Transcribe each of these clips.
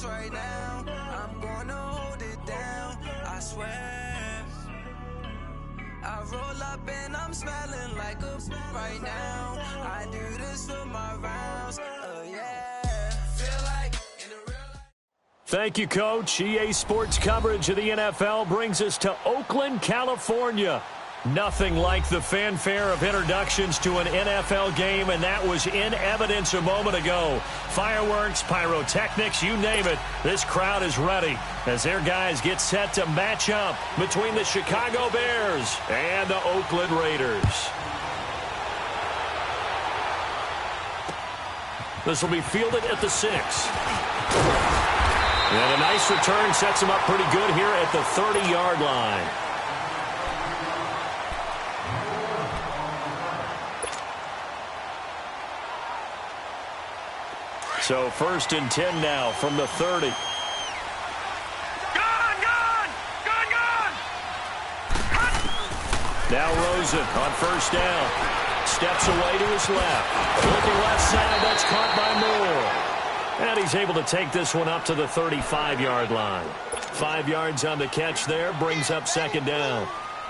right now. I'm gonna hold it down, I swear. I roll up and I'm smelling like a right now. I do this for my rounds, yeah. Feel like in the real life. Thank you, Coach. EA Sports coverage of the NFL brings us to Oakland, California. Nothing like the fanfare of introductions to an NFL game, and that was in evidence a moment ago. Fireworks, pyrotechnics, you name it. This crowd is ready as their guys get set to match up between the Chicago Bears and the Oakland Raiders. This will be fielded at the 6. And a nice return sets him up pretty good here at the 30-yard line. So 1st and 10 now from the 30. Gone! Now Rosen on 1st down. Steps away to his left. Looking left side, that's caught by Moore. And he's able to take this one up to the 35-yard line. 5 yards on the catch there, brings up 2nd down.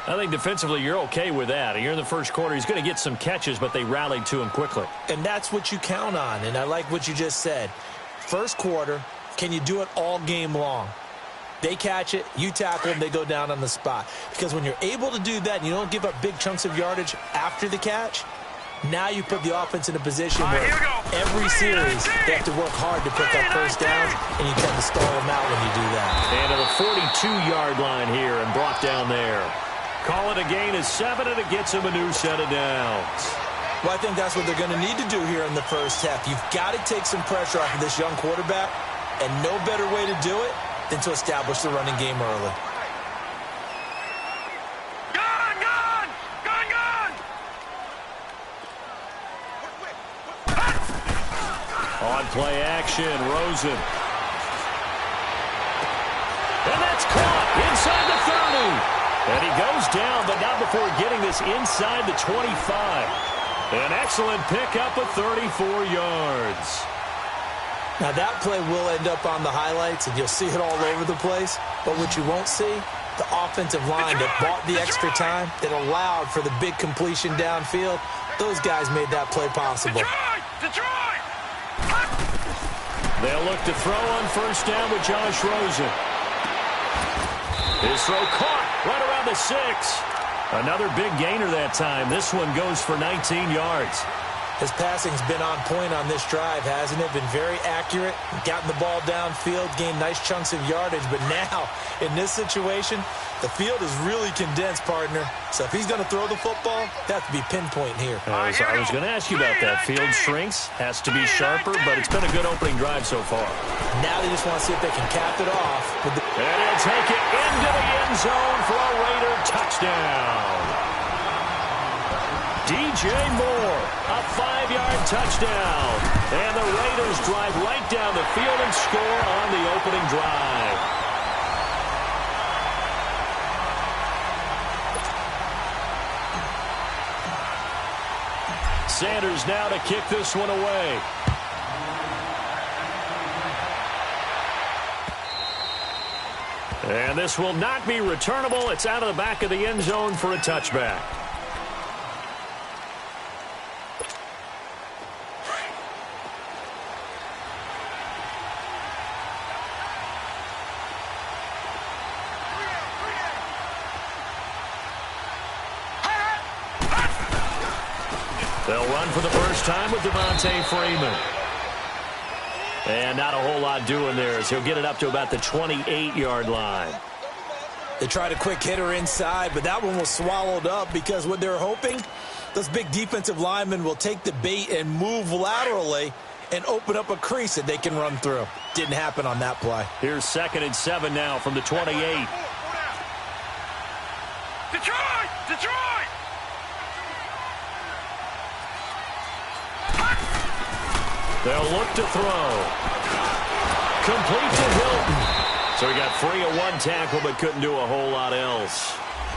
I think defensively you're okay with that. Here in the first quarter, he's going to get some catches, but they rallied to him quickly. And that's what you count on, and I like what you just said. First quarter, can you do it all game long? They catch it, you tackle them, they go down on the spot. Because when you're able to do that and you don't give up big chunks of yardage after the catch, now you put the offense in a position where every series they have to work hard to pick up first downs, and you tend to stall them out when you do that. And to the 42-yard line here and brought down there. Call it a gain of 7, and it gets him a new set of downs. Well, I think that's what they're going to need to do here in the first half. You've got to take some pressure off of this young quarterback, and no better way to do it than to establish the running game early. Gone! On play action, Rosen. And that's caught inside the 30. And he goes down, but not before getting this inside the 25. An excellent pickup of 34 yards. Now, that play will end up on the highlights, and you'll see it all over the place. But what you won't see, the offensive line that bought the extra time, that allowed for the big completion downfield, those guys made that play possible. Detroit! They'll look to throw on 1st down with Josh Rosen. His throw caught right around the 6. Another big gainer that time. This one goes for 19 yards. His passing's been on point on this drive, hasn't it? Been very accurate, gotten the ball downfield, gained nice chunks of yardage. But now, in this situation, the field is really condensed, partner. So if he's going to throw the football, that has to be pinpoint here. I was going to ask you about that. Field shrinks, has to be sharper, but it's been a good opening drive so far. Now they just want to see if they can cap it off. And he'll take it into the end zone for a Raider touchdown. DJ Moore, a 5-yard touchdown. And the Raiders drive right down the field and score on the opening drive. Sanders now to kick this one away. And this will not be returnable. It's out of the back of the end zone for a touchback. They'll run for the first time with Devontae Freeman. And not a whole lot doing there as he'll get it up to about the 28-yard line. They tried a quick hitter inside, but that one was swallowed up because what they're hoping, those big defensive linemen will take the bait and move laterally and open up a crease that they can run through. Didn't happen on that play. Here's 2nd and 7 now from the 28. Detroit! They'll look to throw. Complete to Hilton. So he got free of one tackle but couldn't do a whole lot else.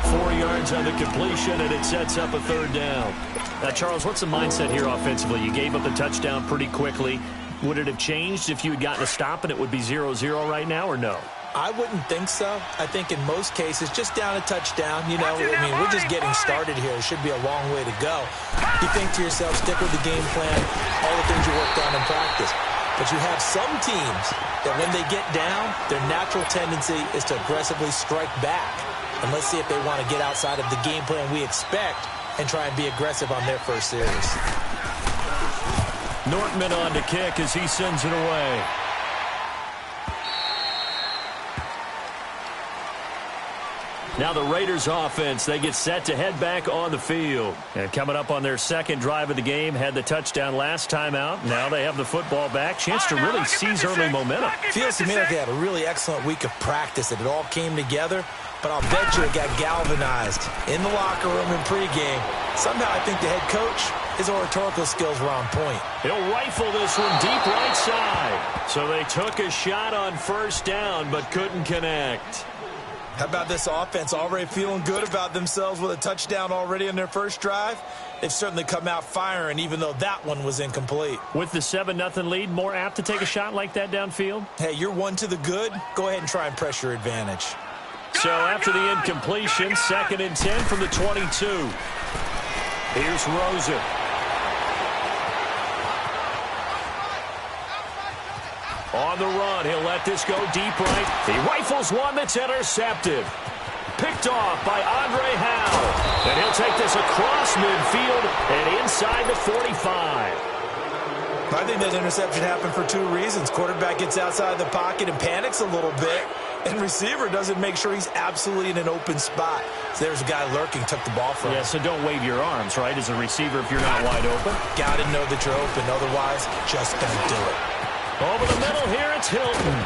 4 yards on the completion, and it sets up a 3rd down. Now, Charles, what's the mindset here offensively? You gave up the touchdown pretty quickly. Would it have changed if you had gotten a stop and it would be 0-0 right now, or no? I wouldn't think so. I think in most cases, just down a touchdown, you know, I mean, we're just getting started here. It should be a long way to go. You think to yourself, stick with the game plan, all the things you worked on in practice. But you have some teams that when they get down, their natural tendency is to aggressively strike back. And let's see if they want to get outside of the game plan we expect and try and be aggressive on their first series. Nortman on to kick as he sends it away. Now the Raiders offense, they get set to head back on the field. And coming up on their second drive of the game, had the touchdown last time out. Now they have the football back. Chance to really seize early momentum. Feels to me like they had a really excellent week of practice, that it all came together. But I'll bet you it got galvanized in the locker room in pregame. Somehow I think the head coach, his oratorical skills were on point. He'll rifle this one deep right side. So they took a shot on first down but couldn't connect. How about this offense already feeling good about themselves with a touchdown already in their first drive? They've certainly come out firing, even though that one was incomplete. With the 7-0 lead, more apt to take a shot like that downfield? Hey, you're one to the good. Go ahead and try and press your advantage. So after the incompletion, 2nd and 10 from the 22. Here's Rosen. On the run, he'll let this go deep right. He rifles one that's intercepted. Picked off by Andre Howe. And he'll take this across midfield and inside the 45. I think that interception happened for two reasons. Quarterback gets outside the pocket and panics a little bit. And receiver doesn't make sure he's absolutely in an open spot. So there's a guy lurking, took the ball from him. Yeah, so don't wave your arms, right, as a receiver if you're not wide open. Got to know that you're open. Otherwise, just don't do it. Over the middle here, it's Hilton.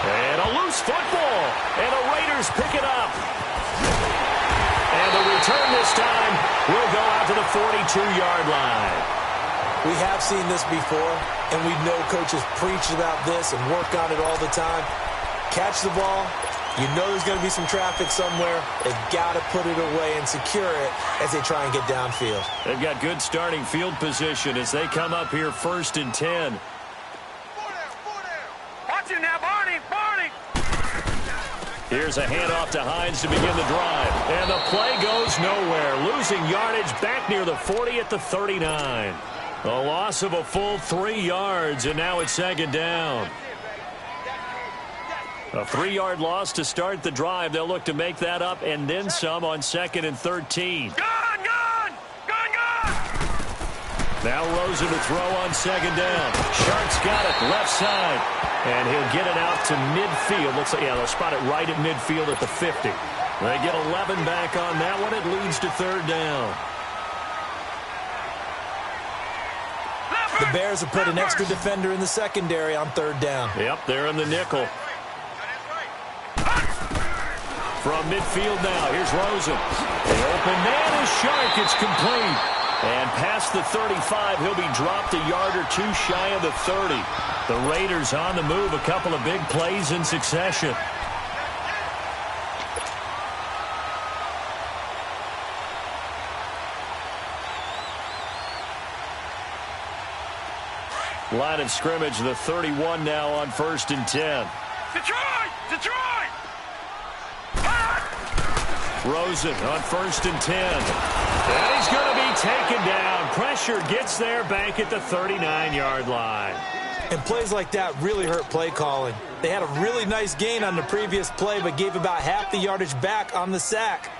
And a loose football. And the Raiders pick it up. And the return this time will go out to the 42-yard line. We have seen this before, and we know coaches preach about this and work on it all the time. Catch the ball. You know there's going to be some traffic somewhere. They've got to put it away and secure it as they try and get downfield. They've got good starting field position as they come up here 1st and 10. Watch it now, Barney! Here's a handoff to Hines to begin the drive. And the play goes nowhere. Losing yardage back near the 40 at the 39. A loss of a full 3 yards, and now it's 2nd down. A 3-yard loss to start the drive. They'll look to make that up and then some on 2nd and 13. Gone! Now Rosen to throw on 2nd down. Shark's got it left side. And he'll get it out to midfield. Looks like, yeah, they'll spot it right at midfield at the 50. They get 11 back on that one. It leads to 3rd down. The Bears have put an extra defender in the secondary on 3rd down. Yep, they're in the nickel. From midfield now, here's Rosen. The open man is Shark. It's complete. And past the 35, he'll be dropped a yard or two shy of the 30. The Raiders on the move, a couple of big plays in succession. Line of scrimmage, the 31 now on 1st and 10. Detroit! Rosen on 1st and 10. And he's going to be taken down. Pressure gets there back at the 39-yard line. And plays like that really hurt play calling. They had a really nice gain on the previous play, but gave about half the yardage back on the sack.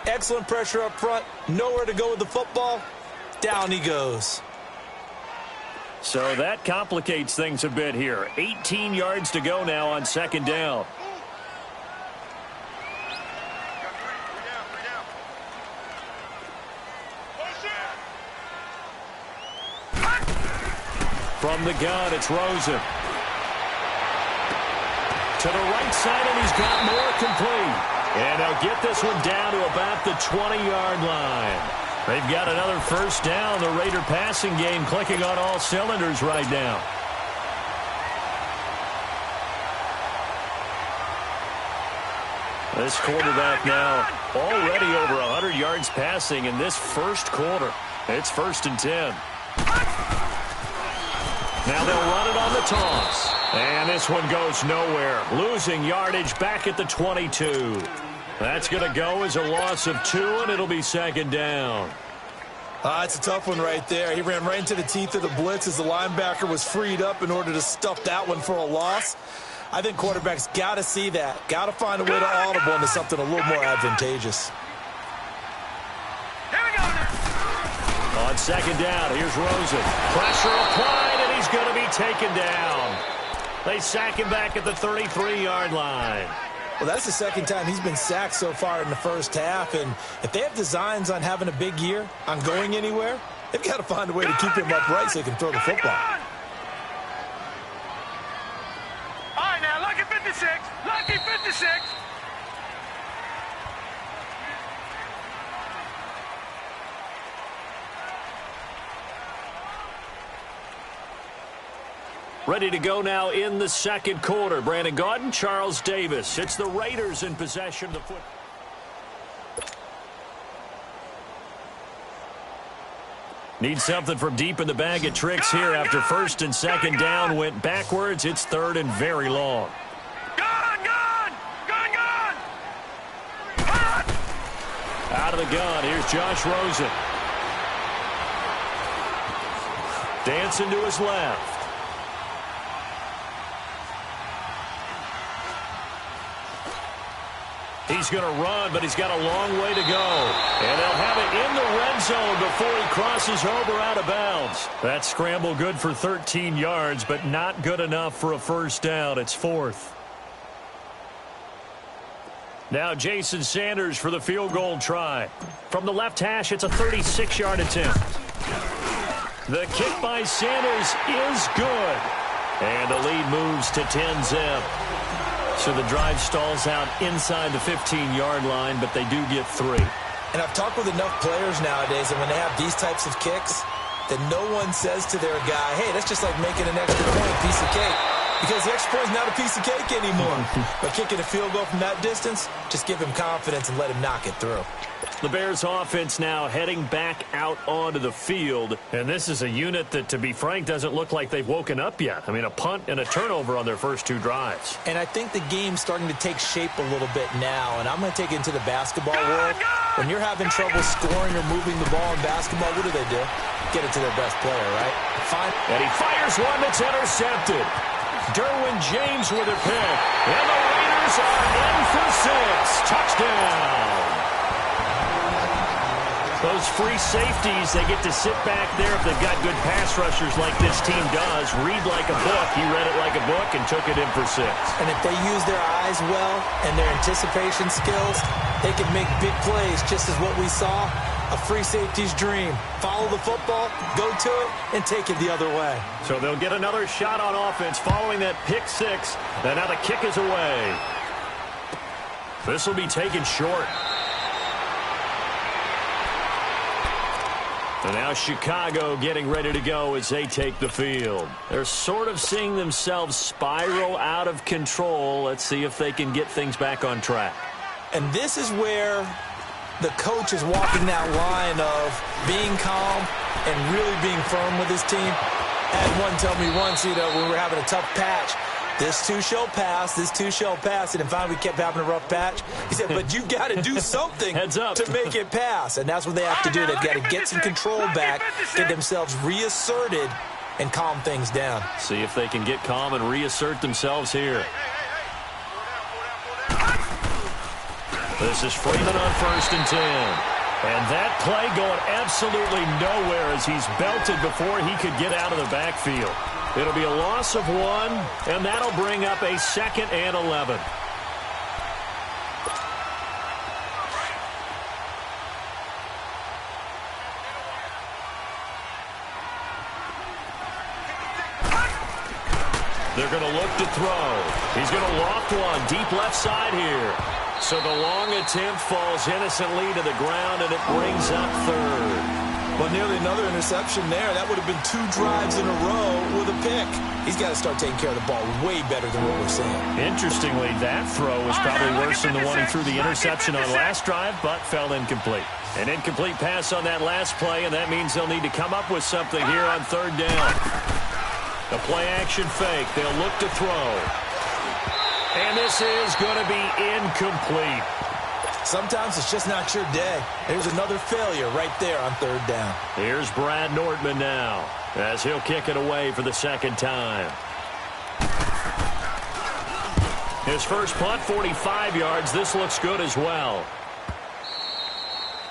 Excellent pressure up front. Nowhere to go with the football. Down he goes. So that complicates things a bit here. 18 yards to go now on 2nd down. From the gun, it's Rosen. To the right side, and he's got more complete. And they'll get this one down to about the 20-yard line. They've got another 1st down. The Raider passing game clicking on all cylinders right now. This quarterback now already over 100 yards passing in this first quarter. It's 1st and 10. Now they'll run it on the toss. And this one goes nowhere. Losing yardage back at the 22. That's going to go as a loss of 2, and it'll be second down. It's a tough one right there. He ran right into the teeth of the blitz as the linebacker was freed up in order to stuff that one for a loss. I think quarterbacks got to see that. Got to find a way to audible into something a little more advantageous. Here we go now. On second down, here's Rosen. Pressure applied, and he's going to be taken down. They sack him back at the 33-yard line. Well, that's the second time he's been sacked so far in the first half, and if they have designs on having a big year, on going anywhere, they've got to find a way to keep him upright so he can throw the football. All right, now, lucky 56. Lucky 56. Ready to go now in the second quarter. Brandon Gaudin, Charles Davis. It's the Raiders in possession of the football. Need something from deep in the bag of tricks here after first and second down went backwards. It's third and very long. Out of the gun, here's Josh Rosen. Dancing to his left. He's going to run, but he's got a long way to go. And they'll have it in the red zone before he crosses over out of bounds. That scramble good for 13 yards, but not good enough for a first down. It's fourth. Now Jason Sanders for the field goal try. From the left hash, it's a 36-yard attempt. The kick by Sanders is good. And the lead moves to 10-zip. So the drive stalls out inside the 15-yard line, but they do get 3. And I've talked with enough players nowadays that when they have these types of kicks, that no one says to their guy, hey, that's just like making an extra point, piece of cake. Because the extra point is not a piece of cake anymore. But kicking a field goal from that distance, just give him confidence and let him knock it through. The Bears offense now heading back out onto the field. And this is a unit that, to be frank, doesn't look like they've woken up yet. I mean, a punt and a turnover on their first 2 drives. And I think the game's starting to take shape a little bit now. And I'm going to take it into the basketball world. When you're having trouble scoring or moving the ball in basketball, what do? Get it to their best player, right? And he fires one that's intercepted. Derwin James with a pick. And the Raiders are in for 6. Touchdown. Those free safeties, they get to sit back there if they've got good pass rushers like this team does. Read like a book. He read it like a book and took it in for 6. And if they use their eyes well and their anticipation skills, they can make big plays, just as what we saw. A free safety's dream. Follow the football, go to it, and take it the other way. So they'll get another shot on offense following that pick 6. And now the kick is away. This will be taken short. And now Chicago getting ready to go as they take the field. They're sort of seeing themselves spiral out of control. Let's see if they can get things back on track. And this is where the coach is walking that line of being calm and really being firm with his team. I had one tell me once, when we were having a tough patch, this too shall pass, this too shall pass. And finally we kept having a rough patch. He said, but you got to do something Heads up. to make it pass. And that's what they have to do. They've got to get some control back, get themselves reasserted, and calm things down. See if they can get calm and reassert themselves here. This is Freeman on 1st and 10. And that play going absolutely nowhere as he's belted before he could get out of the backfield. It'll be a loss of 1, and that'll bring up a 2nd and 11. They're going to look to throw. He's going to loft one deep left side here. So the long attempt falls innocently to the ground, and it brings up 3rd. Well, nearly another interception there. That would have been 2 drives in a row with a pick. He's got to start taking care of the ball way better than what we're seeing. Interestingly, that throw was probably worse than the one he threw the interception on last drive, but fell incomplete. An incomplete pass on that last play, and that means they'll need to come up with something here on 3rd down. A play-action fake. They'll look to throw. And this is going to be incomplete. Sometimes it's just not your day. There's another failure right there on third down. Here's Brad Nortman now, as he'll kick it away for the second time. His first punt, 45 yards. This looks good as well.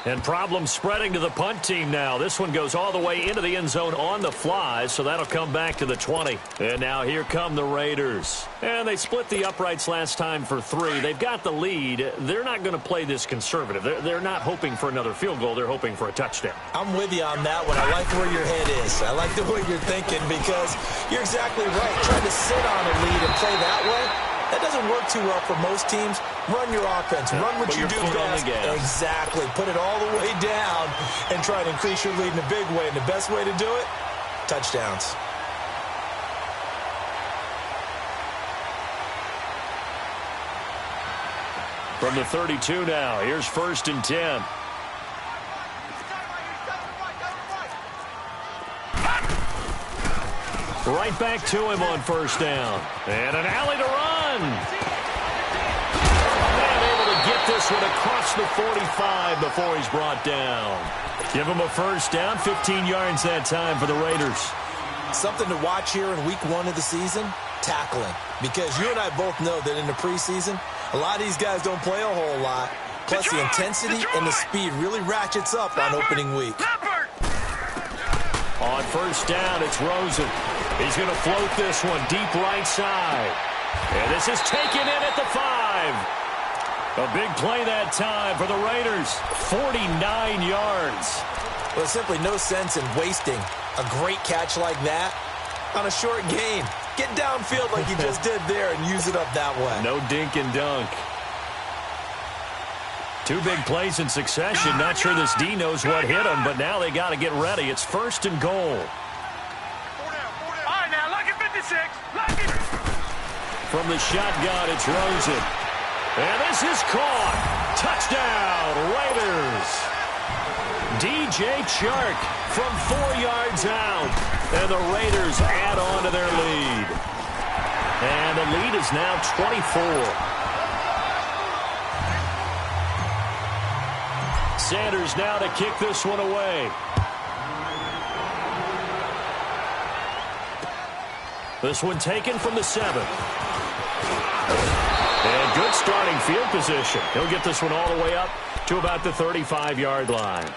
And problems spreading to the punt team now. This one goes all the way into the end zone on the fly, so that'll come back to the 20. And now here come the Raiders. And they split the uprights last time for 3. They've got the lead. They're not going to play this conservative. They're not hoping for another field goal. They're hoping for a touchdown. I'm with you on that one. I like where your head is. I like the way you're thinking because you're exactly right. Trying to sit on a lead and play that way, that doesn't work too well for most teams. Run your offense. Run what you do best. Exactly. Put it all the way down and try to increase your lead in a big way. And the best way to do it, touchdowns. From the 32 now, here's 1st and 10. Right back to him on 1st down. And an alley to run. And able to get this one across the 45 before he's brought down. Give him a 1st down, 15 yards that time for the Raiders. Something to watch here in week 1 of the season, tackling. Because you and I both know that in the preseason, a lot of these guys don't play a whole lot. Plus the intensity and the speed really ratchets up on opening week. On 1st down, it's Rosen. He's going to float this one deep right side. And this is taken in at the 5. A big play that time for the Raiders. 49 yards. Well, there's simply no sense in wasting a great catch like that on a short gain. Get downfield like you just did there and use it up that way. No dink and dunk. 2 big plays in succession. Not sure this D knows what hit him, but now they got to get ready. It's 1st and goal. From the shotgun, it's Rosen. And this is caught. Touchdown, Raiders. DJ Chark from 4 yards out. And the Raiders add on to their lead. And the lead is now 24. Sanders now to kick this one away. This one taken from the 7. And good starting field position. He'll get this one all the way up to about the 35-yard line.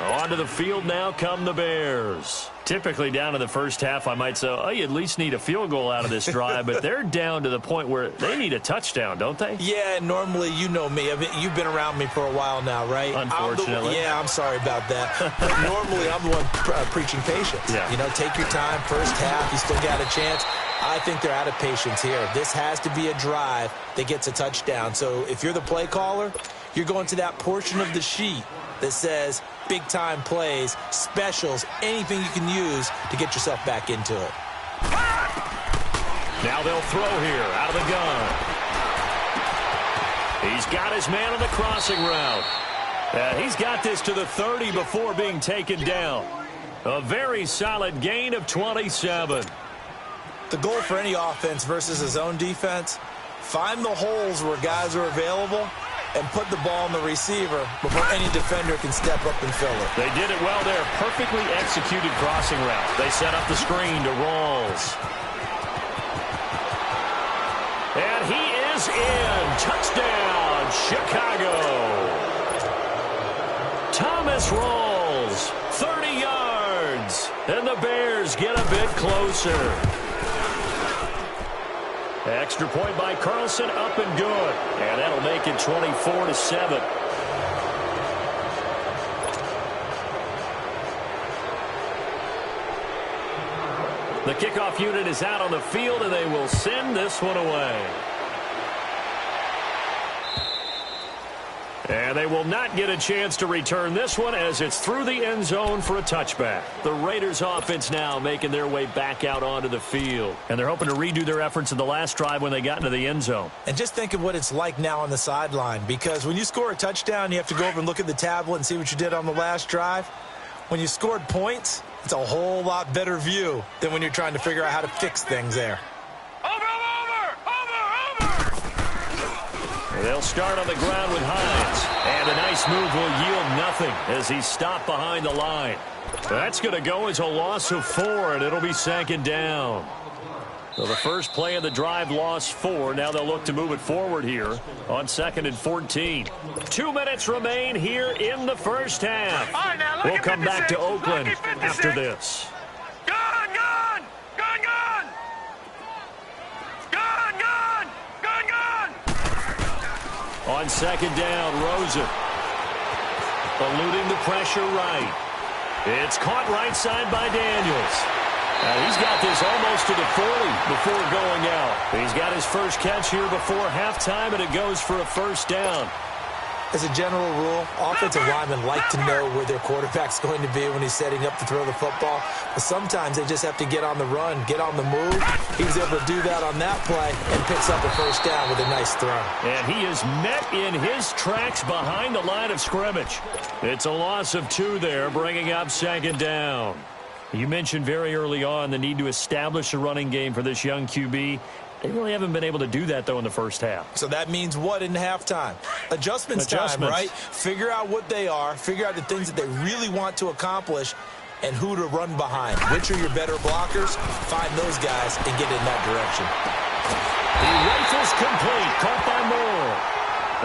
Onto the field now come the Bears. Typically down in the first half, I might say, oh, you at least need a field goal out of this drive, but they're down to the point where they need a touchdown, don't they? Yeah, normally, you know me. I mean, you've been around me for a while now, right? Unfortunately. I'm sorry about that. But normally, I'm the one preaching patience. Yeah. You know, take your time, first half, you still got a chance. I think they're out of patience here. This has to be a drive that gets a touchdown. So if you're the play caller, you're going to that portion of the sheet that says big-time plays, specials, anything you can use to get yourself back into it. Now they'll throw here out of the gun. He's got his man on the crossing route. He's got this to the 30 before being taken down. A very solid gain of 27. The goal for any offense versus his own defense, find the holes where guys are available and put the ball in the receiver before any defender can step up and fill it. They did it well there. Perfectly executed crossing route. They set up the screen to Rawls. And he is in. Touchdown, Chicago. Thomas Rawls, 30 yards. And the Bears get a bit closer. Extra point by Carlson, up and good. And that'll make it 24-7. The kickoff unit is out on the field, and they will send this one away. And they will not get a chance to return this one as it's through the end zone for a touchback. The Raiders offense now making their way back out onto the field. And they're hoping to redo their efforts in the last drive when they got into the end zone. And just think of what it's like now on the sideline, because when you score a touchdown, you have to go over and look at the tablet and see what you did on the last drive. When you scored points, It's a whole lot better view than when you're trying to figure out how to fix things there. They'll start on the ground with Hines. And a nice move will yield nothing as he's stopped behind the line. That's going to go as a loss of 4, and it'll be 2nd down. So the first play of the drive lost 4. Now they'll look to move it forward here on 2nd and 14. 2 minutes remain here in the first half. All right, now, we'll come back to Oakland after this. Gun, gun! Gun, gun! Gun, gun! Gun, gun! On 2nd down, Rosen. Eluding the pressure right. It's caught right side by Daniels. He's got this almost to the 40 before going out. He's got his first catch here before halftime, and it goes for a 1st down. As a general rule, offensive linemen like to know where their quarterback's going to be when he's setting up to throw the football. But sometimes they just have to get on the run, get on the move. He was able to do that on that play and picks up a 1st down with a nice throw. And he is met in his tracks behind the line of scrimmage. It's a loss of 2 there, bringing up 2nd down. You mentioned very early on the need to establish a running game for this young QB. They really haven't been able to do that, though, in the first half. So that means what in halftime? Adjustments time, right? Figure out what they are, figure out the things that they really want to accomplish, and who to run behind. Which are your better blockers? Find those guys and get in that direction. The rifle's complete, caught by Moore.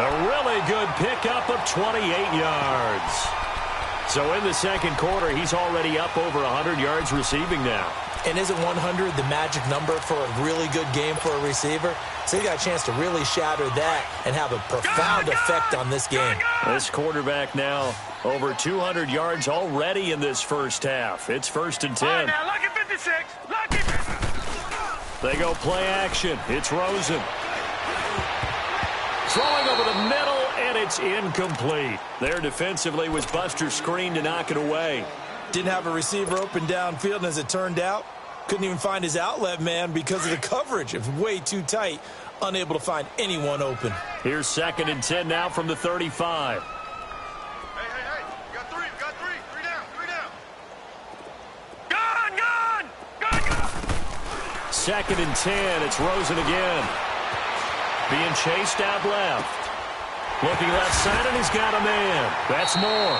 A really good pickup of 28 yards. So in the 2nd quarter, he's already up over 100 yards receiving now. And isn't 100 the magic number for a really good game for a receiver? So he got a chance to really shatter that and have a profound effect on this game. This quarterback now over 200 yards already in this first half. It's 1st and 10. All right, now, lucky 56. Lucky. They go play action. It's Rosen. Throwing over the middle, and it's incomplete. There defensively was Buster's screen to knock it away. Didn't have a receiver open downfield, and as it turned out, couldn't even find his outlet man because of the coverage. It was way too tight, unable to find anyone open. Here's 2nd and 10 now from the 35. Hey. You got 3. You got 3. 3 down. 3 down. Gun, gun! Gun, gun! 2nd and 10. It's Rosen again. Being chased out left. Looking left side, and he's got a man. That's Moore.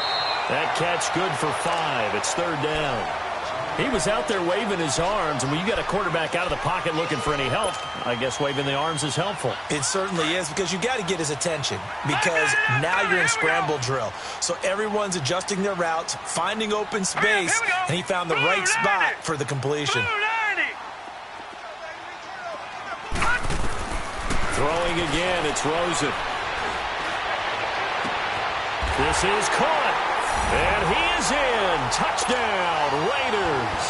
That catch good for 5. It's 3rd down. He was out there waving his arms, and when you got a quarterback out of the pocket looking for any help, I guess waving the arms is helpful. It certainly is, because you got to get his attention, because now you're in scramble drill. So everyone's adjusting their routes, finding open space, and he found the right spot for the completion. Throwing again, it's Rosen. This is caught. And he is in. Touchdown, Raiders.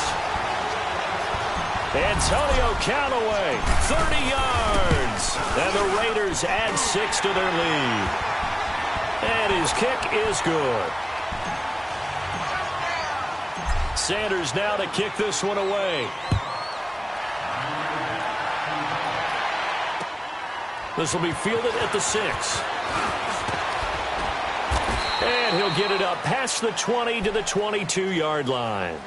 Antonio Callaway, 30 yards. And the Raiders add 6 to their lead. And his kick is good. Sanders now to kick this one away. This will be fielded at the 6. And he'll get it up past the 20 to the 22-yard line.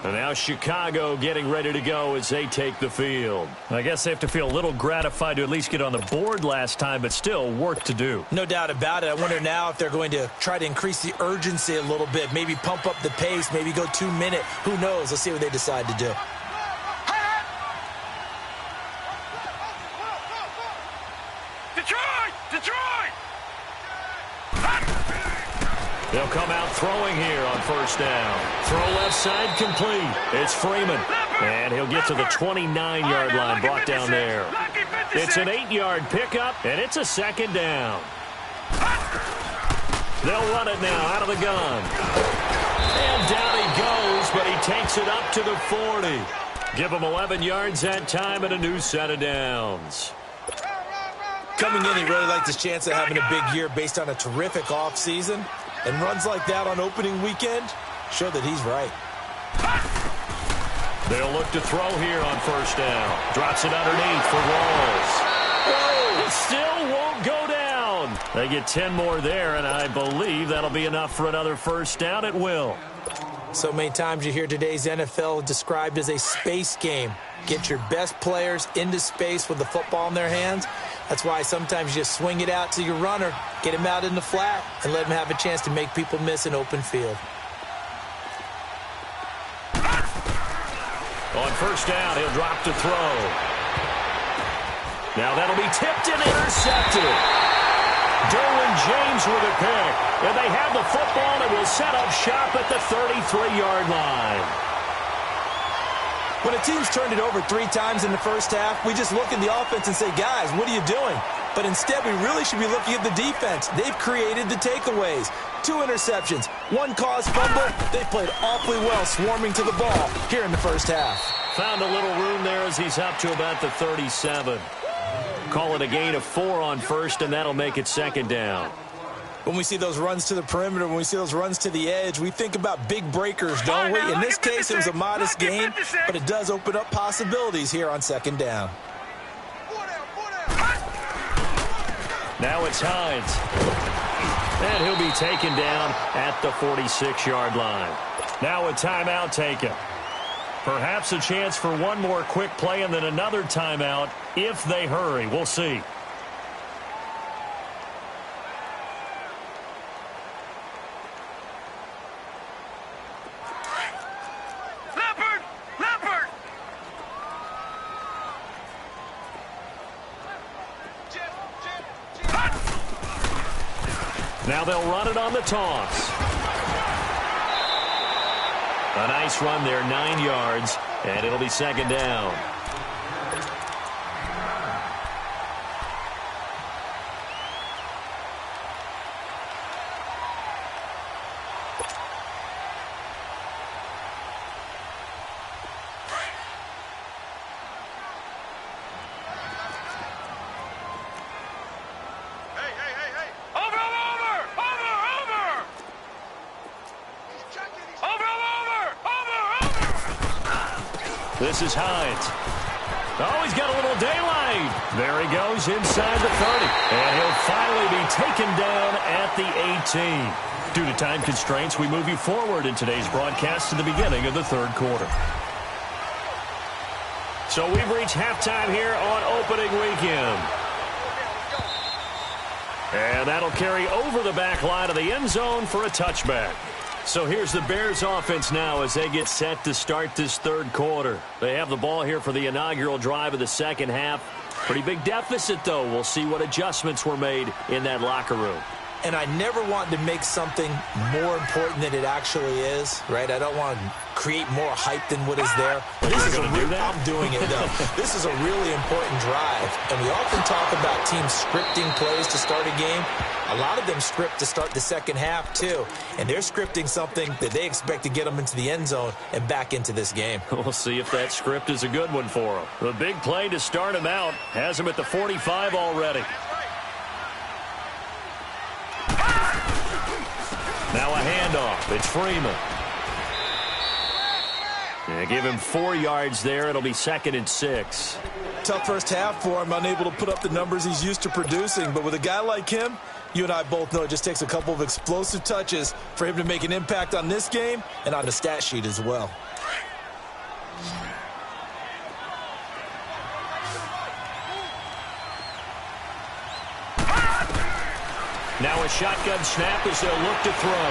And now Chicago getting ready to go as they take the field. I guess they have to feel a little gratified to at least get on the board last time, but still work to do. No doubt about it. I wonder now if they're going to try to increase the urgency a little bit, maybe pump up the pace, maybe go 2-minute. Who knows? Let's see what they decide to do. Detroit! They'll come out throwing here on 1st down. Throw left side complete. It's Freeman. And he'll get to the 29-yard line, brought down there. It's an 8-yard pickup, and it's a 2nd down. They'll run it now out of the gun. And down he goes, but he takes it up to the 40. Give him 11 yards that time and a new set of downs. Coming in, he really liked his chance of having a big year based on a terrific offseason. And runs like that on opening weekend show that he's right. They'll look to throw here on 1st down. Drops it underneath for Walls. It still won't go down. They get 10 more there, and I believe that'll be enough for another 1st down. It will. So many times you hear today's NFL described as a space game. Get your best players into space with the football in their hands. That's why sometimes you just swing it out to your runner, get him out in the flat, and let him have a chance to make people miss an open field. On first down, he'll drop to throw. Now that'll be tipped and intercepted. Derwin James with a pick. And they have the football and will set up shop at the 33-yard line. When a team's turned it over 3 times in the first half, we just look at the offense and say, guys, what are you doing? But instead, we really should be looking at the defense. They've created the takeaways. 2 interceptions, 1 caused fumble. They played awfully well swarming to the ball here in the first half. Found a little room there as he's up to about the 37. Call it a gain of 4 on first, and that'll make it second down. When we see those runs to the perimeter, when we see those runs to the edge, we think about big breakers, don't we? In this case, it was a modest gain, but it does open up possibilities here on second down. Now it's Hines. And he'll be taken down at the 46-yard line. Now a timeout taken. Perhaps a chance for one more quick play and then another timeout if they hurry. We'll see. Now they'll run it on the toss. A nice run there, 9 yards, and it'll be second down. This is Hines. Oh, he's got a little daylight. There he goes inside the 30. And he'll finally be taken down at the 18. Due to time constraints, we move you forward in today's broadcast to the beginning of the third quarter. So we've reached halftime here on opening weekend. And that'll carry over the back line of the end zone for a touchback. So here's the Bears offense now as they get set to start this third quarter. They have the ball here for the inaugural drive of the second half. Pretty big deficit, though. We'll see what adjustments were made in that locker room. And I never want to make something more important than it actually is, right? I don't want to create more hype than what is there. This is I'm doing it, though. This is a really important drive. And we often talk about teams scripting plays to start a game. A lot of them script to start the second half, too. And they're scripting something that they expect to get them into the end zone and back into this game. We'll see if that script is a good one for them. The big play to start him out has him at the 45 already. Now a handoff. It's Freeman. Yeah, give him 4 yards there. It'll be 2nd and 6. Tough first half for him, unable to put up the numbers he's used to producing. But with a guy like him, you and I both know it just takes a couple of explosive touches for him to make an impact on this game and on the stat sheet as well. Now a shotgun snap as they'll look to throw.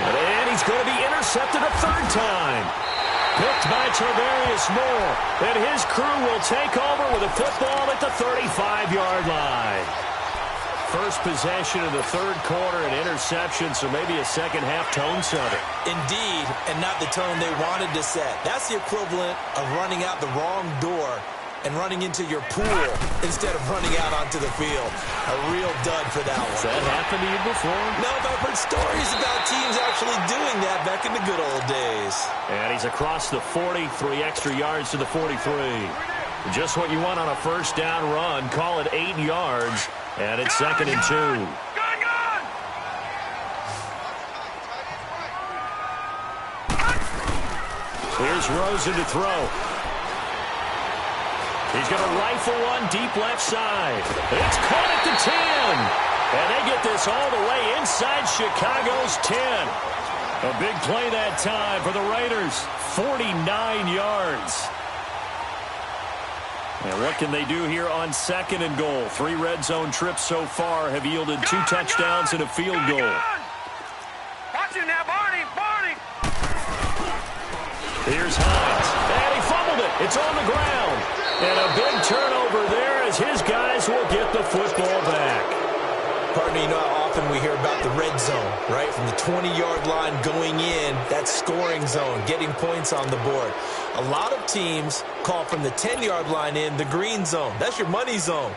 And he's going to be intercepted a third time. Picked by Tarvarius Moore. And his crew will take over with a football at the 35-yard line. First possession of the third quarter, an interception, so maybe a second-half tone setter. Indeed, and not the tone they wanted to set. That's the equivalent of running out the wrong door and running into your pool instead of running out onto the field. A real dud for that one. Has that happened to you before? No, but I've heard stories about teams actually doing that back in the good old days. And he's across the 40, 3 extra yards to the 43. Just what you want on a first down run. Call it 8 yards, and it's 2nd and 2. Here's Rosen to throw. He's going to rifle one deep left side. It's caught at the 10. And they get this all the way inside Chicago's 10. A big play that time for the Raiders. 49 yards. And what can they do here on 2nd and goal? 3 red zone trips so far have yielded 2 touchdowns and a field goal. Watch him now, Barney. Here's Hines. And he fumbled it. It's on the ground. And a big turnover there as his guys will get the football back. Partner, you know how often we hear about the red zone, right? From the 20-yard line going in, that scoring zone, getting points on the board. A lot of teams call from the 10-yard line in the green zone. That's your money zone.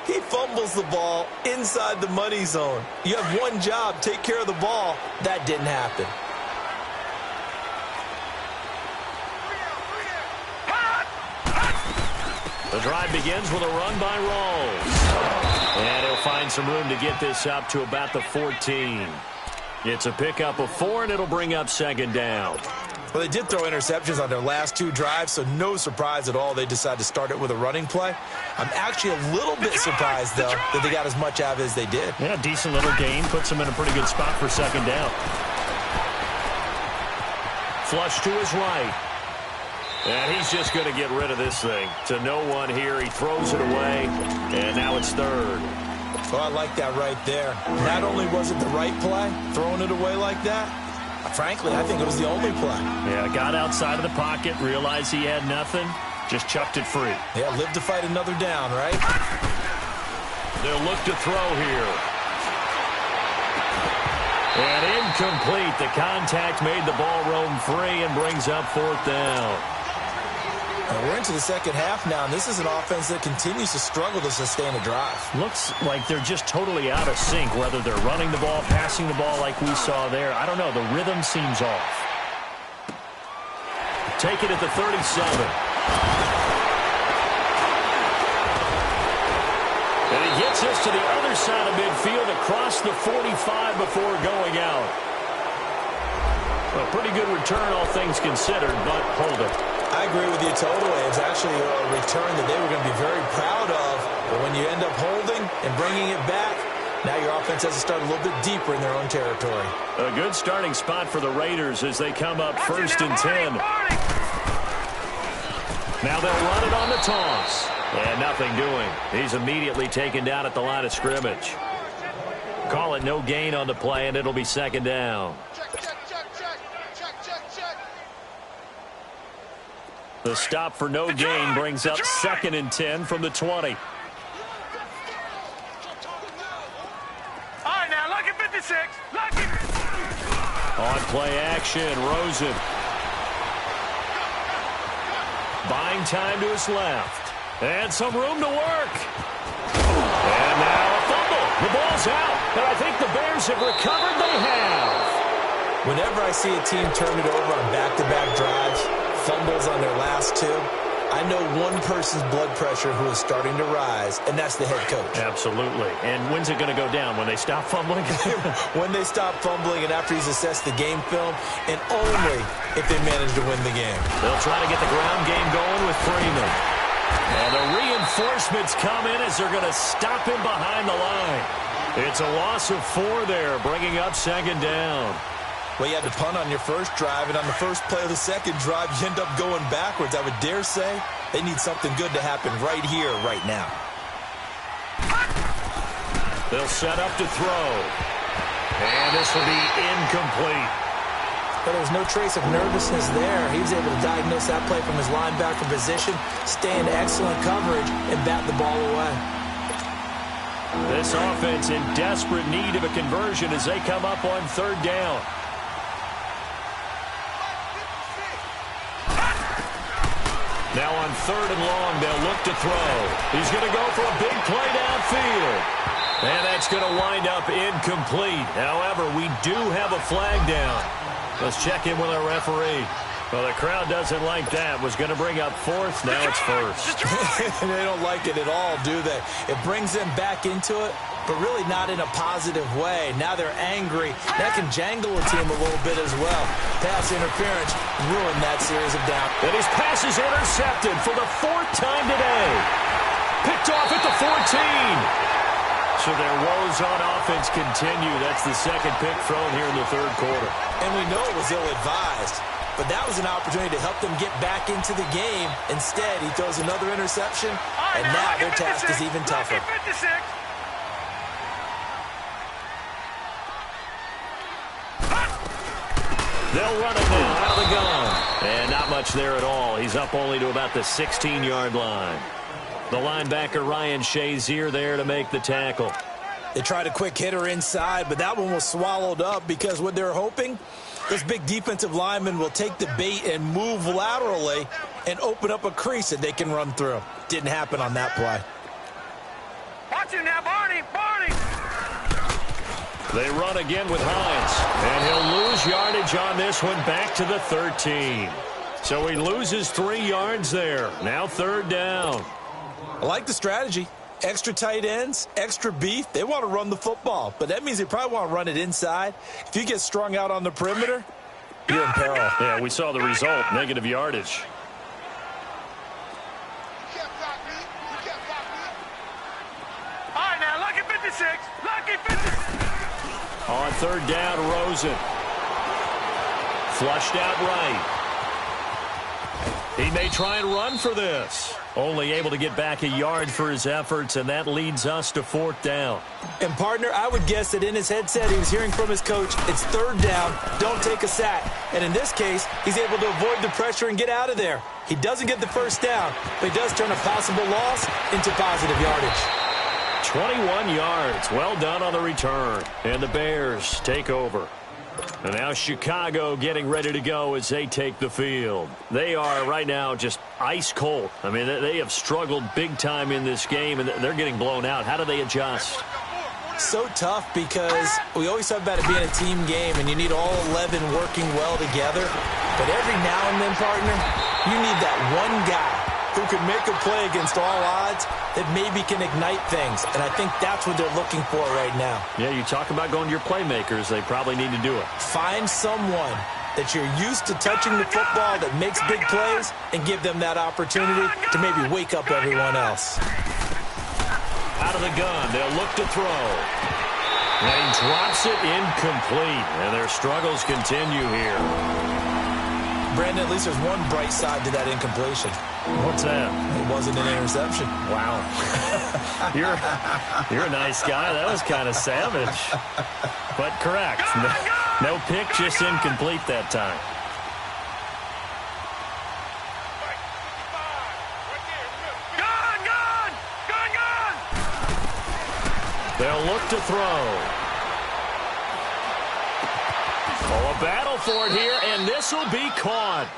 He fumbles the ball inside the money zone. You have one job, take care of the ball. That didn't happen. The drive begins with a run by Rawls. And he'll find some room to get this up to about the 14. It's a pickup of 4, and it'll bring up 2nd down. Well, they did throw interceptions on their last 2 drives, so no surprise at all they decided to start it with a running play. I'm actually a little bit surprised, though, that they got as much out of it as they did. Yeah, decent little gain. Puts them in a pretty good spot for 2nd down. Flush to his right. And he's just going to get rid of this thing. To no one here. He throws it away, and now it's 3rd. Oh, I like that right there. Not only was it the right play, throwing it away like that, frankly, I think it was the only play. Yeah, got outside of the pocket, realized he had nothing, just chucked it free. Yeah, live to fight another down, right? They'll look to throw here. And incomplete. The contact made the ball roam free and brings up 4th down. We're into the 2nd half now, and this is an offense that continues to struggle to sustain a drive. Looks like they're just totally out of sync, whether they're running the ball, passing the ball like we saw there. I don't know. The rhythm seems off. Take it at the 37. And he gets us to the other side of midfield across the 45 before going out. A pretty good return, all things considered, but hold it. I agree with you totally. It's actually a return that they were going to be very proud of. But when you end up holding and bringing it back, now your offense has to start a little bit deeper in their own territory. A good starting spot for the Raiders as they come up 1st and 10. Now they'll run it on the toss. And nothing doing. He's immediately taken down at the line of scrimmage. Call it no gain on the play, and it'll be 2nd down. The stop for no gain brings up 2nd and 10 from the 20. All right, now, look at 56. Look at... On play action, Rosen. Buying time to his left. And some room to work. And now a fumble. The ball's out. And I think the Bears have recovered. They have. Whenever I see a team turn it over on back-to-back drives, fumbles on their last 2, I know one person's blood pressure who is starting to rise, and that's the head coach. Absolutely. And when's it going to go down? When they stop fumbling? When they stop fumbling and after he's assessed the game film, and only if they manage to win the game. They'll try to get the ground game going with Freeman. And the reinforcements come in as they're going to stop him behind the line. It's a loss of 4 there, bringing up 2nd down. Well, you had to punt on your first drive, and on the first play of the 2nd drive, you end up going backwards. I would dare say they need something good to happen right here, right now. They'll set up to throw. And this will be incomplete. But there was no trace of nervousness there. He was able to diagnose that play from his linebacker position, stay in excellent coverage, and bat the ball away. This offense in desperate need of a conversion as they come up on 3rd down. Now on 3rd and long, they'll look to throw. He's going to go for a big play downfield. And that's going to wind up incomplete. However, we do have a flag down. Let's check in with our referee. Well, the crowd doesn't like that. Was going to bring up 4th. Now it's 1st. They don't like it at all, do they? It brings them back into it, but really not in a positive way. Now they're angry. That can jangle a team a little bit as well. Pass interference ruined that series of downs. And his pass is intercepted for the 4th time today. Picked off at the 14. So their woes on offense continue. That's the second pick thrown here in the third quarter. And we know it was ill-advised, but that was an opportunity to help them get back into the game. Instead, he throws another interception, and now their task is even tougher. They'll run it now out of the gun. And not much there at all. He's up only to about the 16-yard line. The linebacker, Ryan Shazier, there to make the tackle. They tried a quick hitter inside, but that one was swallowed up because what they're hoping, this big defensive lineman will take the bait and move laterally and open up a crease that they can run through. Didn't happen on that play. Watch him now, Barney! Barney! They run again with Hines, and he'll lose yardage on this one back to the 13. So he loses 3 yards there. Now third down. I like the strategy. Extra tight ends, extra beef. They want to run the football, but that means they probably want to run it inside. If you get strung out on the perimeter, you're in peril. Yeah, we saw the result, negative yardage. All right, now, lucky 56. Lucky 56. On third down, Rosen. Flushed out right. He may try and run for this. Only able to get back a yard for his efforts, and that leads us to fourth down. And, partner, I would guess that in his headset he was hearing from his coach, it's third down, don't take a sack. And in this case, he's able to avoid the pressure and get out of there. He doesn't get the first down, but he does turn a possible loss into positive yardage. 21 yards. Well done on the return. And the Bears take over. And now Chicago getting ready to go as they take the field. They are right now just ice cold. I mean, they have struggled big time in this game, and they're getting blown out. How do they adjust? So tough because we always talk about it being a team game, and you need all 11 working well together. But every now and then, partner, you need that one guy who can make a play against all odds that maybe can ignite things. And I think that's what they're looking for right now. Yeah, you talk about going to your playmakers. They probably need to do it. Find someone that you're used to touching the football that makes big plays and give them that opportunity to maybe wake up everyone else. Out of the gun, they'll look to throw. And he drops it incomplete. And their struggles continue here. Brandon, at least there's one bright side to that incompletion. What's that? It wasn't an interception. Wow. You're a nice guy. That was kind of savage. But correct. No pick, just incomplete that time. They'll look to throw. Oh, a battle for it here, and this will be caught.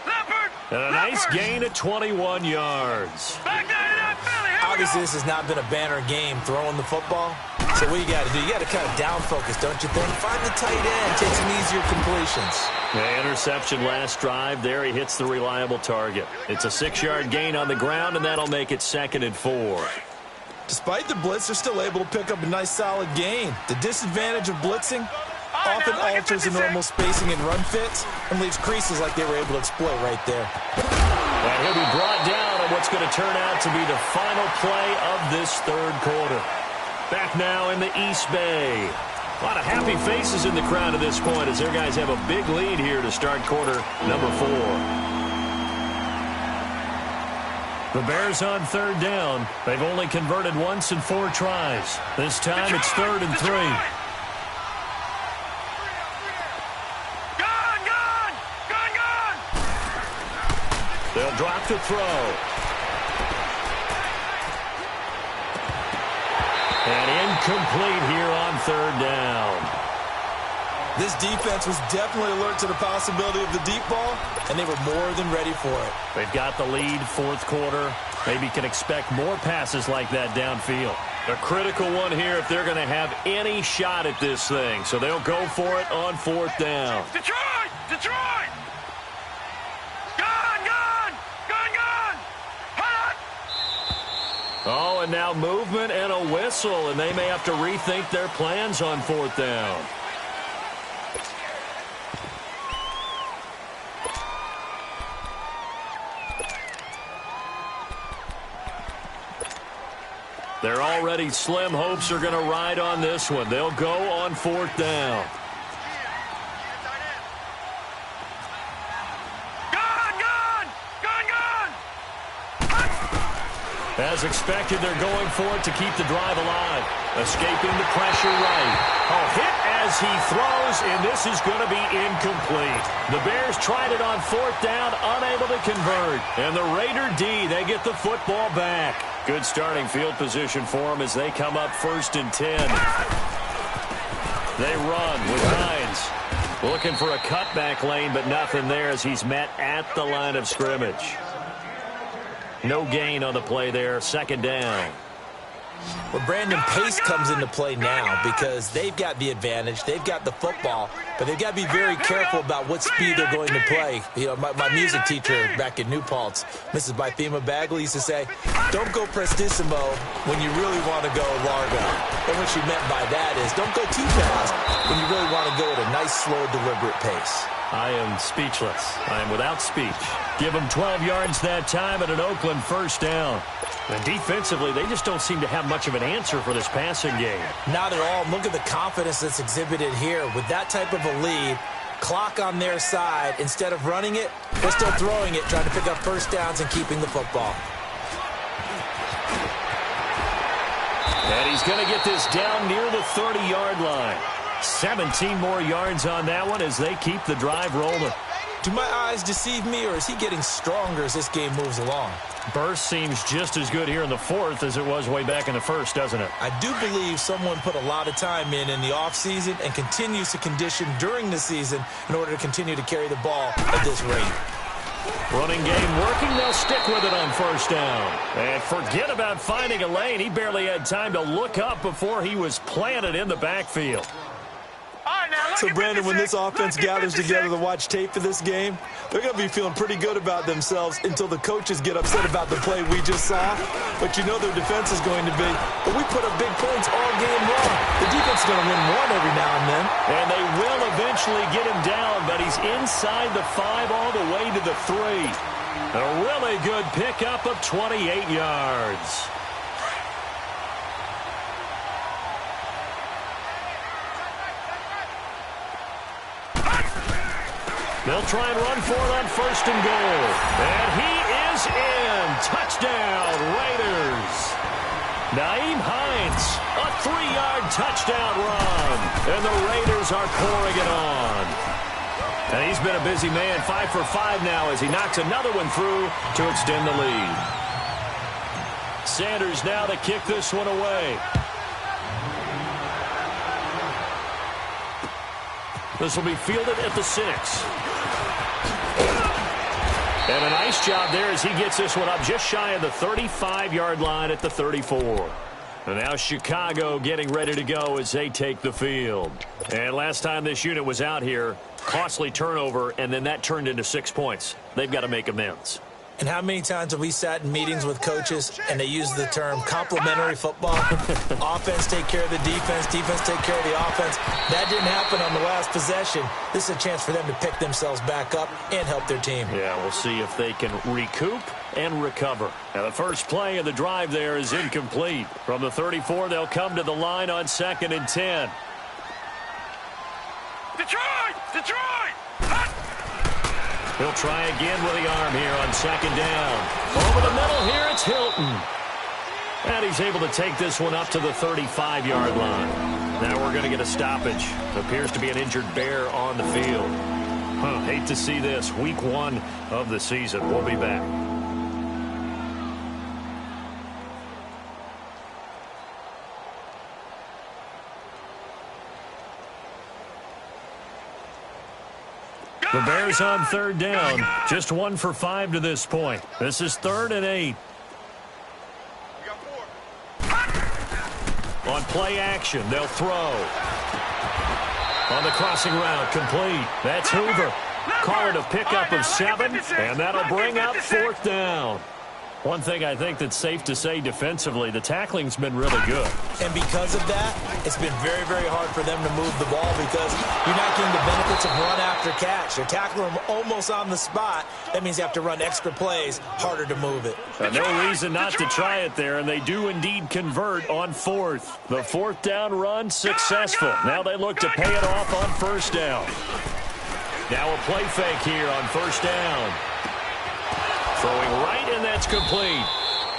And a nice gain of 21 yards. Obviously, this has not been a banner game throwing the football. So what you got to do, you got to kind of down focus, don't you think? Find the tight end, take some easier completions. The interception last drive. There he hits the reliable target. It's a 6-yard gain on the ground, and that'll make it 2nd and 4. Despite the blitz, they're still able to pick up a nice solid gain. The disadvantage of blitzing often alters the normal spacing and run fits and leaves creases like they were able to exploit right there. And he'll be brought down on what's going to turn out to be the final play of this third quarter. Back now in the East Bay. A lot of happy faces in the crowd at this point as their guys have a big lead here to start quarter number 4. The Bears on third down. They've only converted once in 4 tries. This time it's 3rd and 3. They'll drop to throw. And incomplete here on third down. This defense was definitely alert to the possibility of the deep ball, and they were more than ready for it. They've got the lead, fourth quarter. Maybe can expect more passes like that downfield. A critical one here if they're going to have any shot at this thing. So they'll go for it on 4th down. Detroit! Detroit! Oh, and now movement and a whistle, and they may have to rethink their plans on 4th down. Their already slim hopes are going to ride on this one. They'll go on 4th down. As expected, they're going for it to keep the drive alive. Escaping the pressure right. Oh, hit as he throws, and this is going to be incomplete. The Bears tried it on 4th down, unable to convert. And the Raider D, they get the football back. Good starting field position for them as they come up 1st and 10. They run with Hines. Looking for a cutback lane, but nothing there as he's met at the line of scrimmage. No gain on the play there, 2nd down. Well, Brandon, pace comes into play now because they've got the advantage. They've got the football, but they've got to be very careful about what speed they're going to play. You know, my music teacher back in New Paltz, Mrs. Bythema Bagley, used to say, don't go prestissimo when you really want to go largo. And what she meant by that is don't go too fast when you really want to go at a nice, slow, deliberate pace. I am speechless. I am without speech. Give them 12 yards that time at an Oakland 1st down. And defensively, they just don't seem to have much of an answer for this passing game. Not at all. Look at the confidence that's exhibited here. With that type of a lead, clock on their side, instead of running it, they're still throwing it, trying to pick up 1st downs and keeping the football. And he's going to get this down near the 30-yard line. 17 more yards on that one as they keep the drive rolling. Do my eyes deceive me, or is he getting stronger as this game moves along? Burst seems just as good here in the 4th as it was way back in the 1st, doesn't it? I do believe someone put a lot of time in the offseason and continues to condition during the season in order to continue to carry the ball at this rate. Running game working. They'll stick with it on 1st down. And forget about finding a lane. He barely had time to look up before he was planted in the backfield. So, Brandon, when this offense gathers together to watch tape for this game, they're going to be feeling pretty good about themselves until the coaches get upset about the play we just saw. But you know their defense is going to be, but we put up big points all game long. The defense is going to win one every now and then. And they will eventually get him down, but he's inside the 5 all the way to the 3. A really good pickup of 28 yards. They'll try and run for it on 1st and goal. And he is in. Touchdown, Raiders. Nyheim Hines, a 3-yard touchdown run. And the Raiders are pouring it on. And he's been a busy man, 5 for 5 now as he knocks another one through to extend the lead. Sanders now to kick this one away. This will be fielded at the 6. And a nice job there as he gets this one up just shy of the 35-yard line at the 34. And now Chicago getting ready to go as they take the field. And last time this unit was out here, costly turnover, and then that turned into 6 points. They've got to make amends. And how many times have we sat in meetings with coaches and they use the term complementary football? Offense take care of the defense, defense take care of the offense. That didn't happen on the last possession. This is a chance for them to pick themselves back up and help their team. Yeah, we'll see if they can recoup and recover. Now, the first play of the drive there is incomplete. From the 34, they'll come to the line on 2nd and 10. Detroit! Detroit! He'll try again with the arm here on 2nd down. Over the middle here, it's Hilton. And he's able to take this one up to the 35-yard line. Now we're going to get a stoppage. Appears to be an injured Bear on the field. Hate to see this. Week 1 of the season. We'll be back. The Bears on 3rd down. Just 1 for 5 to this point. This is 3rd and 8. On play action, they'll throw. On the crossing route, complete. That's Hoover. Call it a pickup of 7, and that'll bring up 4th down. One thing I think that's safe to say defensively, the tackling's been really good. And because of that, it's been very, very hard for them to move the ball because you're not getting the benefits of run after catch. They're tackling them almost on the spot. That means you have to run extra plays, harder to move it. No reason not to try it there, and they do indeed convert on fourth. The fourth down run successful. Now they look to pay it off on first down. Now a play fake here on first down. Throwing right, and that's complete.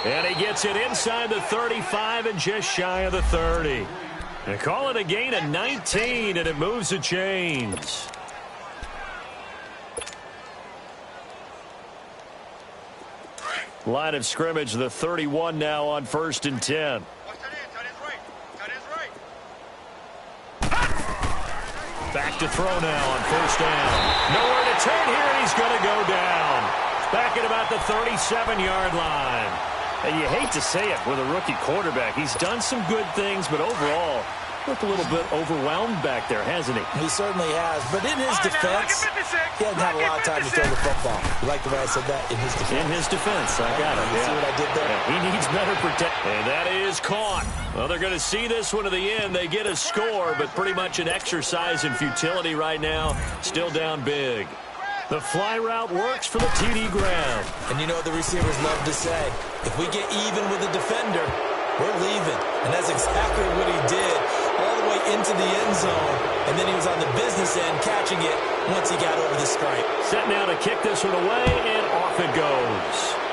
And he gets it inside the 35 and just shy of the 30. They call it a gain of 19, and it moves the chains. Line of scrimmage, the 31 now on 1st and 10. Back to throw now on first down. Nowhere to turn here, and he's going to go down. Back at about the 37-yard line. And you hate to say it with a rookie quarterback. He's done some good things, but overall, looked a little bit overwhelmed back there, hasn't he? He certainly has. But in his defense, he hasn't had a lot of time to throw the football. You like the way I said that? In his defense. In his defense. I got it. You see what I did there? Yeah, he needs better protection. And that is caught. Well, they're going to see this one to the end. They get a score, but pretty much an exercise in futility right now. Still down big. The fly route works for the TD grab. And you know what the receivers love to say? If we get even with the defender, we're leaving. And that's exactly what he did all the way into the end zone. And then he was on the business end catching it once he got over the stripe. Set now to kick this one away, and off it goes.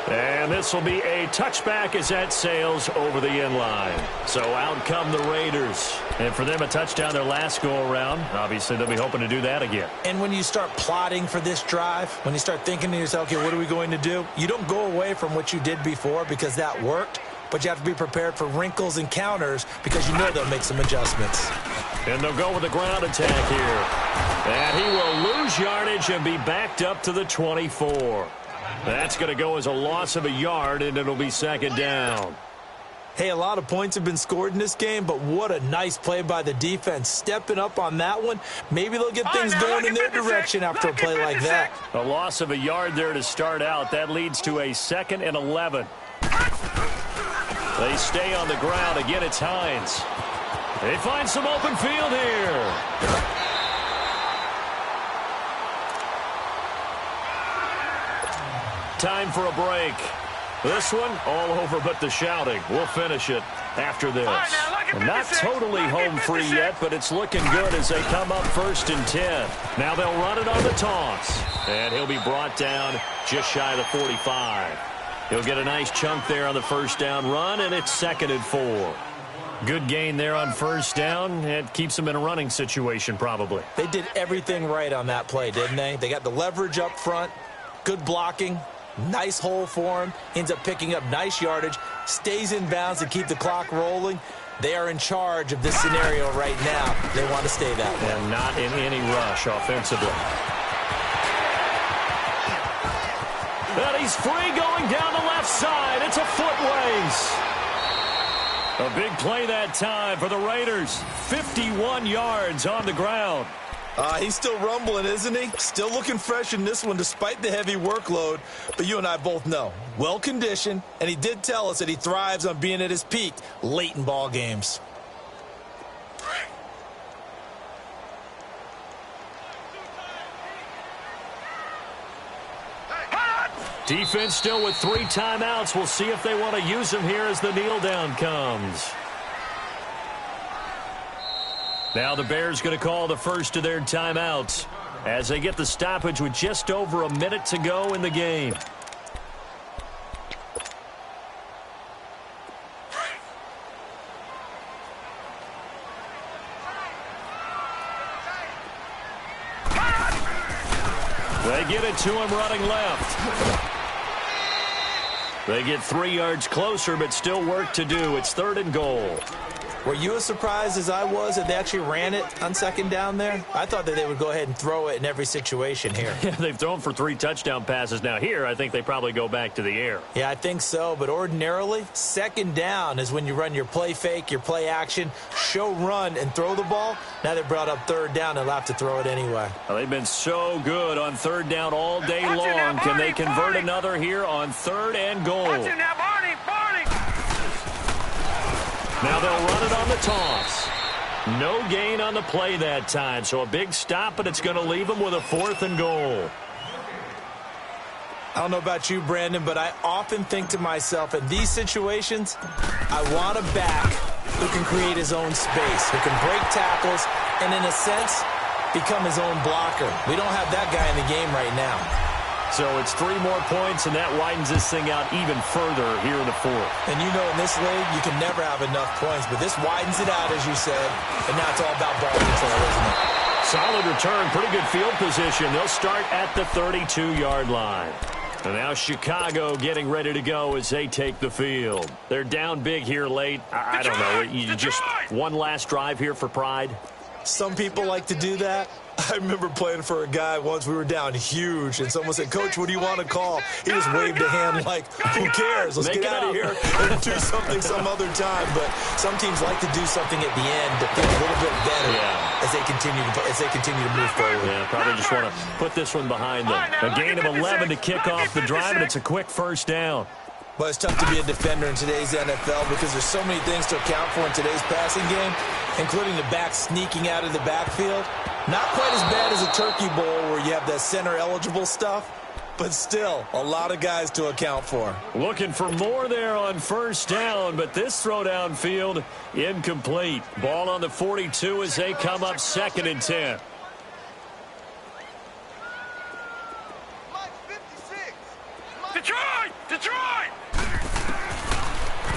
And this will be a touchback as that sails over the end line. So out come the Raiders. And for them, a touchdown their last go-around. Obviously, they'll be hoping to do that again. And when you start plotting for this drive, when you start thinking to yourself, okay, what are we going to do? You don't go away from what you did before because that worked. But you have to be prepared for wrinkles and counters because you know they'll make some adjustments. And they'll go with the ground attack here. And he will lose yardage and be backed up to the 24. That's going to go as a loss of a yard, and it'll be second down. Hey, a lot of points have been scored in this game, but what a nice play by the defense. Stepping up on that one. Maybe they'll get things going in their direction after a play like that. A loss of a yard there to start out. That leads to a 2nd and 11. They stay on the ground. Again, it's Hines. They find some open field here. Time for a break. This one, all over but the shouting. We'll finish it after this. Not totally home free yet, but it's looking good as they come up 1st and 10. Now they'll run it on the toss. And he'll be brought down just shy of the 45. He'll get a nice chunk there on the first down run, and it's 2nd and 4. Good gain there on first down. It keeps them in a running situation probably. They did everything right on that play, didn't they? They got the leverage up front, good blocking. Nice hole for him. Ends up picking up nice yardage. Stays in bounds to keep the clock rolling. They are in charge of this scenario right now. They want to stay that way. And not in any rush offensively. And he's free going down the left side. It's a foot race. A big play that time for the Raiders. 51 yards on the ground. He's still rumbling, isn't he? Still looking fresh in this one despite the heavy workload. But you and I both know, well-conditioned, and he did tell us that he thrives on being at his peak late in ball games. Defense still with 3 timeouts. We'll see if they want to use them here as the kneel down comes. Now the Bears going to call the first of their timeouts as they get the stoppage with just over a minute to go in the game. They get it to him running left. They get 3 yards closer, but still work to do. It's 3rd and goal. Were you as surprised as I was that they actually ran it on second down there? I thought that they would go ahead and throw it in every situation here. Yeah, they've thrown for 3 touchdown passes. Now here, I think they probably go back to the air. Yeah, I think so. But ordinarily, second down is when you run your play fake, your play action, show run, and throw the ball. Now they brought up third down. They'll have to throw it anyway. Well, they've been so good on third down all day long. Can they convert another here on 3rd and goal? Now they'll run it on the toss. No gain on the play that time, so a big stop, but it's going to leave them with a 4th and goal. I don't know about you, Brandon, but I often think to myself, in these situations, I want a back who can create his own space, who can break tackles, and in a sense, become his own blocker. We don't have that guy in the game right now. So it's 3 more points, and that widens this thing out even further here in the 4th. And you know in this league, you can never have enough points, but this widens it out, as you said, and now it's all about ball control, isn't it? Solid return, pretty good field position. They'll start at the 32-yard line. And now Chicago getting ready to go as they take the field. They're down big here late. I don't know. You just one last drive here for pride? Some people like to do that. I remember playing for a guy once. We were down huge, and someone said, "Coach, what do you want to call?" He just waved a hand like, "Who cares? Let's get out of here and do something some other time." But some teams like to do something at the end to feel a little bit better as they continue to move forward. Yeah, probably just want to put this one behind them. A gain of 11 to kick off the drive, and it's a quick first down. But it's tough to be a defender in today's NFL because there's so many things to account for in today's passing game, including the back sneaking out of the backfield. Not quite as bad as a turkey bowl where you have that center-eligible stuff, but still a lot of guys to account for. Looking for more there on first down, but this throw downfield incomplete. Ball on the 42 as they come up 2nd and 10. Detroit!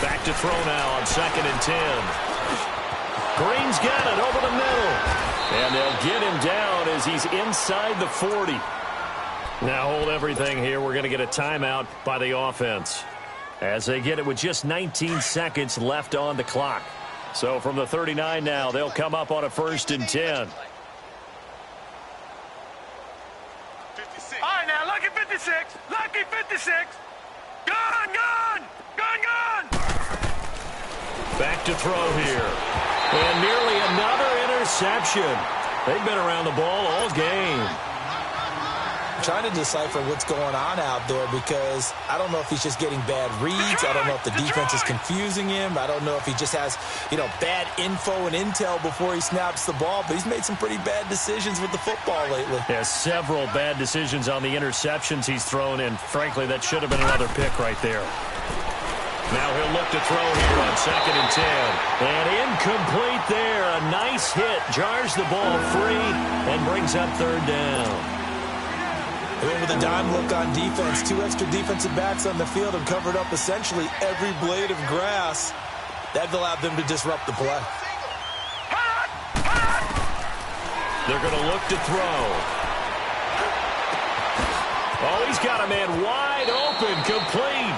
Back to throw now on 2nd and 10. Green's got it over the middle. And they'll get him down as he's inside the 40. Now hold everything here. We're going to get a timeout by the offense as they get it with just 19 seconds left on the clock. So from the 39 now, they'll come up on a 1st and 10. All right, now, lucky 56. Lucky 56. Gun! Back to throw here. And nearly another interception. They've been around the ball all game. I'm trying to decipher what's going on out there because I don't know if he's just getting bad reads. I don't know if the defense is confusing him. I don't know if he just has, bad info and intel before he snaps the ball. But he's made some pretty bad decisions with the football lately. Yeah, several bad decisions on the interceptions he's thrown, and frankly, that should have been another pick right there. Now he'll look to throw here on 2nd and 10. And incomplete there. A nice hit. Jars the ball free and brings up 3rd down. They went with a dime look on defense. 2 extra defensive backs on the field and covered up essentially every blade of grass. That allowed them to disrupt the play. They're going to look to throw. Oh, he's got a man wide open, complete.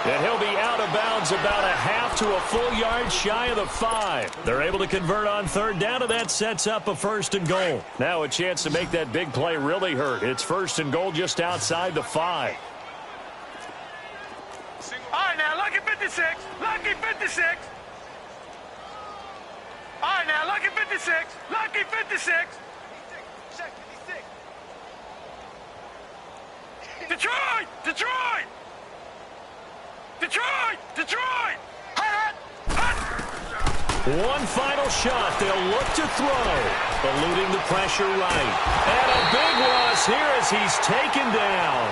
And he'll be out of bounds about a half to a full yard shy of the 5. They're able to convert on 3rd down, and that sets up a 1st and goal. Now a chance to make that big play really hurt. It's 1st and goal just outside the 5. All right, now, lucky 56. Lucky 56. All right, now, lucky 56. Lucky 56. Detroit! One final shot. They'll look to throw. Eluding the pressure right. And a big loss here as he's taken down.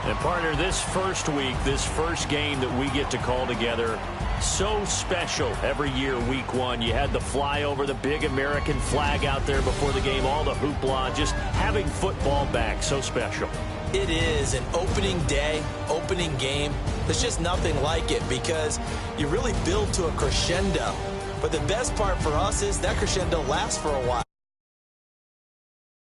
And partner, this first week, this first game that we get to call together, so special every year, week 1. You had the flyover, the big American flag out there before the game, all the hoopla, just having football back, so special. It is an opening day, opening game. There's just nothing like it because you really build to a crescendo. But the best part for us is that crescendo lasts for a while.